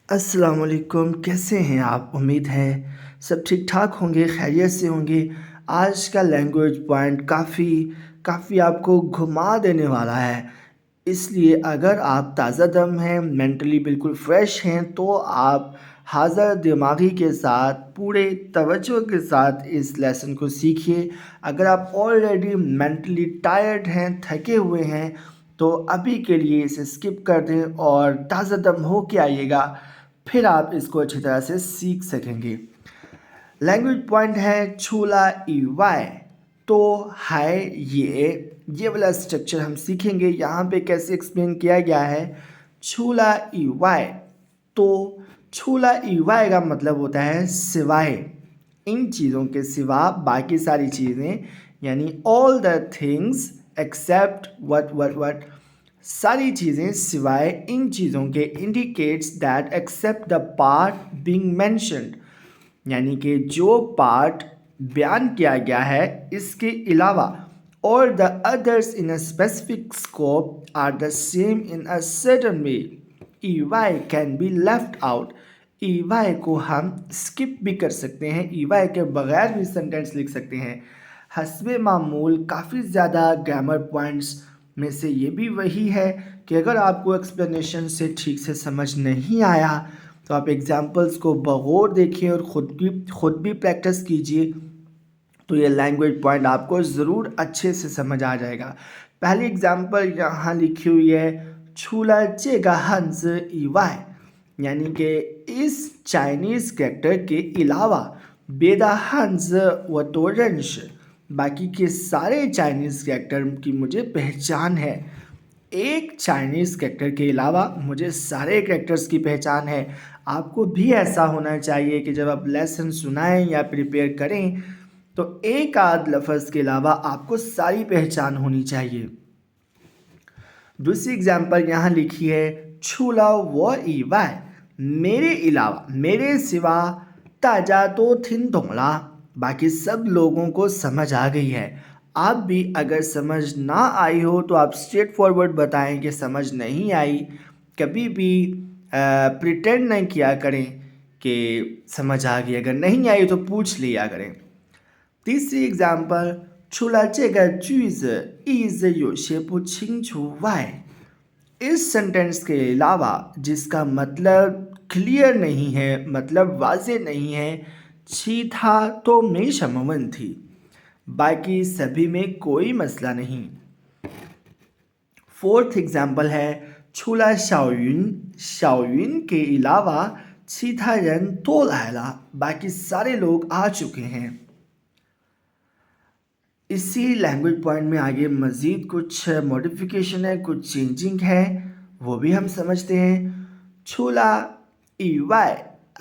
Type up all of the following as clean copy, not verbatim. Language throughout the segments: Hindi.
अस्सलाम वालेकुम, कैसे हैं आप? उम्मीद है सब ठीक ठाक होंगे, खैरियत से होंगे। आज का लैंग्वेज पॉइंट काफ़ी काफ़ी आपको घुमा देने वाला है। इसलिए अगर आप ताज़ा दम हैं, मेंटली बिल्कुल फ्रेश हैं, तो आप हाज़िर दिमागी के साथ पूरे तवज्जो के साथ इस लेसन को सीखिए। अगर आप ऑलरेडी मेंटली टायर्ड हैं, थके हुए हैं, तो अभी के लिए इसे स्किप कर दें और ताज़ा दम हो के आइएगा, फिर आप इसको अच्छी तरह से सीख सकेंगे। लैंग्वेज पॉइंट है छूला ईवाई। तो है ये वाला स्ट्रक्चर हम सीखेंगे। यहाँ पे कैसे एक्सप्लेन किया गया है छूला ईवाई। तो छूला ईवाई का मतलब होता है सिवाय, इन चीज़ों के सिवा बाकी सारी चीज़ें, यानी all the things except what सारी चीज़ें सिवाय इन चीज़ों के indicates that except the part being mentioned, यानी कि जो पार्ट बयान किया गया है इसके अलावा और the others in a specific scope are the same in a certain way. E Y can be left out. E Y को हम स्किप भी कर सकते हैं, ई वाई के बगैर भी सेंटेंस लिख सकते हैं। हस्बे मामूल काफ़ी ज़्यादा ग्रामर पॉइंट्स में से ये भी वही है कि अगर आपको एक्सप्लेनेशन से ठीक से समझ नहीं आया तो आप एग्जाम्पल्स को बगौर देखिए और ख़ुद भी प्रैक्टिस कीजिए, तो ये लैंग्वेज पॉइंट आपको ज़रूर अच्छे से समझ आ जाएगा। पहली एग्जाम्पल यहाँ लिखी हुई है छूला चेगा हंस ईवाई, यानी कि इस चाइनीज़ कैरेक्टर के अलावा बेदा हंस व तोरंश, बाकी के सारे चाइनीज़ कैरेक्टर की मुझे पहचान है। एक चाइनीज़ कैरेक्टर के अलावा मुझे सारे कैरेक्टर्स की पहचान है। आपको भी ऐसा होना चाहिए कि जब आप लेसन सुनाएं या प्रिपेयर करें तो एक आध लफ्ज़ के अलावा आपको सारी पहचान होनी चाहिए। दूसरी एग्जाम्पल यहाँ लिखी है छूला व ईवाई, मेरे अलावा, मेरे सिवा ताजा तो थिन तोंगला, बाकी सब लोगों को समझ आ गई है। आप भी अगर समझ ना आई हो तो आप स्ट्रेट फॉरवर्ड बताएं कि समझ नहीं आई। कभी भी प्रिटेंड नहीं किया करें कि समझ आ गई, अगर नहीं आई तो पूछ लिया करें। तीसरी एग्जाम्पल除了这个句子意思有些不清楚外，इस सेंटेंस के अलावा जिसका मतलब क्लियर नहीं है, मतलब वाज़े नहीं है, छी था तो में शमवन थी, बाकी सभी में कोई मसला नहीं। फोर्थ एग्जाम्पल है छूला शाओयुन के अलावा छीथा रन तो लायला, बाकी सारे लोग आ चुके हैं। इसी लैंग्वेज पॉइंट में आगे मज़ीद कुछ मॉडिफिकेशन है, कुछ चेंजिंग है, वो भी हम समझते हैं। छूला ईवाई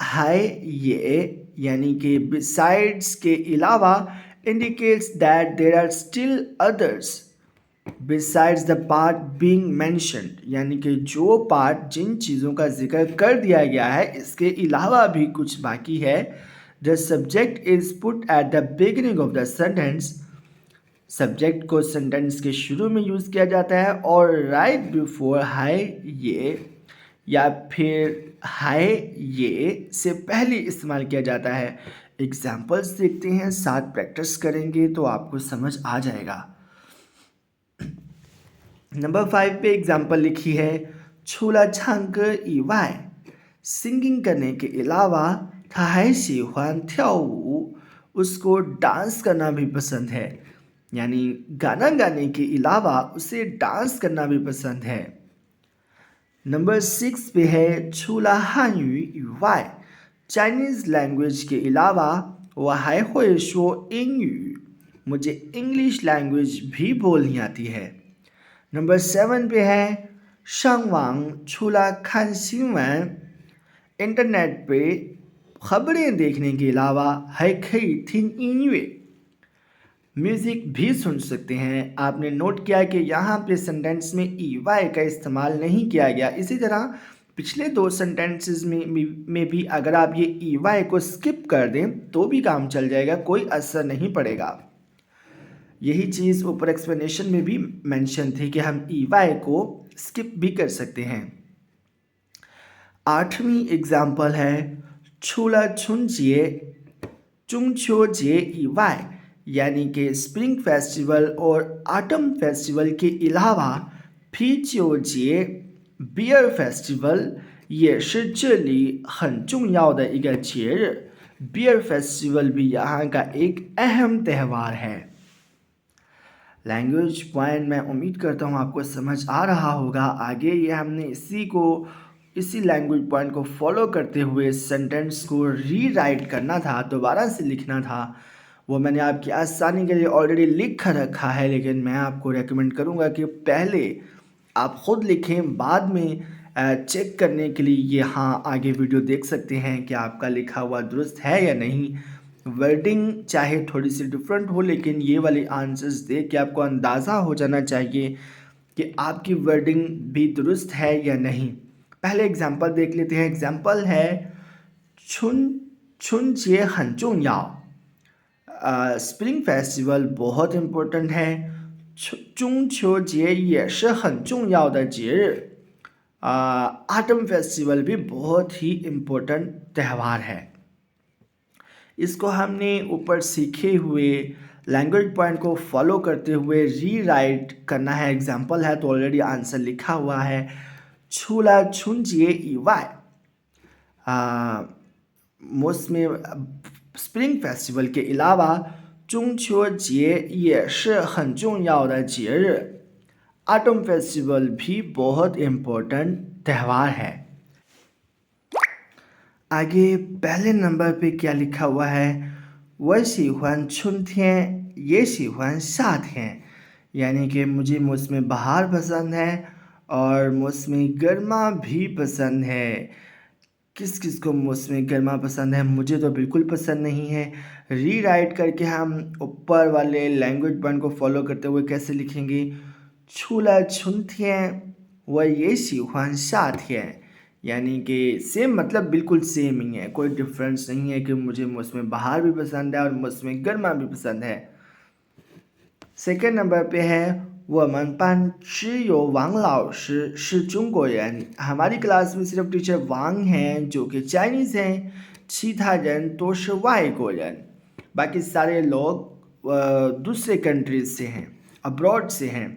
है ये, यानी कि बिसाइड्स के अलावा indicates that there are still others besides the part being mentioned, यानी कि जो पार्ट जिन चीज़ों का जिक्र कर दिया गया है इसके अलावा भी कुछ बाकी है। The subject is put at the beginning of the sentence, subject को सेंटेंस के शुरू में यूज़ किया जाता है और राइट बिफोर हाय ये या फिर हाय ये से पहले इस्तेमाल किया जाता है। एग्जाम्पल्स देखते हैं, साथ प्रैक्टिस करेंगे तो आपको समझ आ जाएगा। नंबर 5 पे एग्जाम्पल लिखी है छूला छांग ईवाई, सिंगिंग करने के अलावा था है शिहुआन跳舞, उसको डांस करना भी पसंद है, यानी गाना गाने के अलावा उसे डांस करना भी पसंद है। नंबर 6 पे है छूला हानयू ईवाई, चाइनीज़ लैंग्वेज के अलावा वह हाई हुए शो इंग्यू, मुझे इंग्लिश लैंग्वेज भी बोलनी आती है। नंबर 7 पे है शांगवांग छूला खान सिंवन, इंटरनेट पे खबरें देखने के अलावा है खई थिन इंयुए, म्यूज़िक भी सुन सकते हैं। आपने नोट किया कि यहाँ पे सेंटेंस में ई वाई का इस्तेमाल नहीं किया गया। इसी तरह पिछले दो सेंटेंसेस में भी अगर आप ये ई वाई को स्किप कर दें तो भी काम चल जाएगा, कोई असर नहीं पड़ेगा। यही चीज़ ऊपर एक्सप्लेनेशन में भी मेंशन थी कि हम ई वाई को स्किप भी कर सकते हैं। 8वीं एग्जाम्पल है 除了春节、中秋节以外, यानी कि स्प्रिंग फेस्टिवल और आटम फेस्टिवल के अलावा 啤酒节 बियर फेस्टिवल 也是这里很重要的一个节日。बियर फेस्टिवल भी यहाँ का एक अहम त्यौहार है। लैंग्वेज पॉइंट मैं उम्मीद करता हूँ आपको समझ आ रहा होगा। आगे ये हमने इसी लैंग्वेज पॉइंट को फॉलो करते हुए सेंटेंस को रीराइट करना था, दोबारा से लिखना था। वो मैंने आपकी आसानी के लिए ऑलरेडी लिख कर रखा है, लेकिन मैं आपको रेकमेंड करूँगा कि पहले आप ख़ुद लिखें, बाद में चेक करने के लिए यहाँ आगे वीडियो देख सकते हैं कि आपका लिखा हुआ दुरुस्त है या नहीं। वर्डिंग चाहे थोड़ी सी डिफरेंट हो, लेकिन ये वाले आंसर्स देख के आपको अंदाज़ा हो जाना चाहिए कि आपकी वर्डिंग भी दुरुस्त है या नहीं। पहले एग्जांपल देख लेते हैं। एग्जांपल है 春节很重要। स्प्रिंग फेस्टिवल बहुत इम्पोर्टेंट है। 中秋节也是很重要的节日। आटम फेस्टिवल भी बहुत ही इम्पोर्टेंट त्यौहार है। इसको हमने ऊपर सीखे हुए लैंग्वेज पॉइंट को फॉलो करते हुए रीराइट करना है। एग्जांपल है तो ऑलरेडी आंसर लिखा हुआ है। 除了春节以外, मौसम स्प्रिंग फेस्टिवल के अलावा 中秋节也是很重要的节日। आटम फेस्टिवल भी बहुत इम्पोर्टेंट त्यौहार है। आगे पहले नंबर पे क्या लिखा हुआ है? 我喜欢春天也喜欢夏天, यानी कि मुझे मौसम बहार पसंद है और मौसम गर्मा भी पसंद है। किस किस को मौसम गर्मा पसंद है? मुझे तो बिल्कुल पसंद नहीं है। रीराइट करके हम ऊपर वाले लैंग्वेज पॉइंट को फॉलो करते हुए कैसे लिखेंगे? 除了春天我也喜欢夏天, यानी कि सेम मतलब बिल्कुल सेम ही है, कोई डिफरेंस नहीं है कि मुझे मौसम बहार भी पसंद है और मौसम गर्मा भी पसंद है। सेकेंड नंबर पे है 我们班只有王老师是中国人। हमारी क्लास में सिर्फ टीचर वांग हैं जो कि चाइनीज़ हैं, 其他人都是外国人, बाकी सारे लोग दूसरे कंट्रीज से हैं, अब्रॉड से हैं।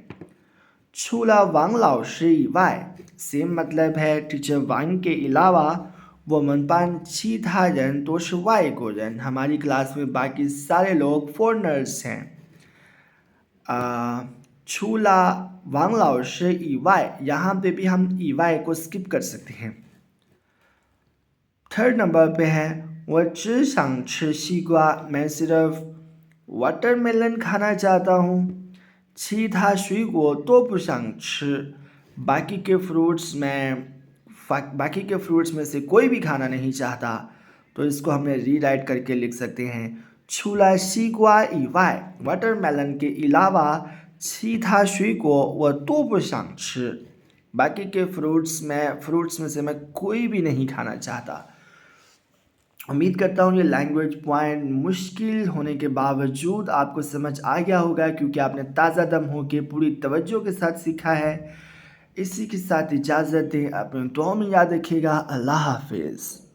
除了王老师以外, सेम मतलब है टीचर वांग के अलावा 我们班其他人都是外国人, हमारी क्लास में बाकी सारे लोग फॉरेनर्स हैं। 除了王老师以外, यहाँ पे भी हम以外को स्किप कर सकते हैं। थर्ड नंबर पे है 我只想吃西瓜, मैं सिर्फ वाटरमेलन खाना चाहता हूँ। 其他水果都不想吃, बाकी के फ्रूट्स में से कोई भी खाना नहीं चाहता, तो इसको हमें रीराइट करके लिख सकते हैं 除了西瓜以外, वाटरमेलन के अलावा 其他水果我都不想吃, बाकी के फ्रूट्स में से मैं कोई भी नहीं खाना चाहता। उम्मीद करता हूँ ये लैंग्वेज पॉइंट मुश्किल होने के बावजूद आपको समझ आ गया होगा, क्योंकि आपने ताज़ा दम होकर पूरी तवज्जो के साथ सीखा है। इसी के साथ इजाज़त दें, अपने दुआ में याद रखिएगा। अल्लाह हाफिज़।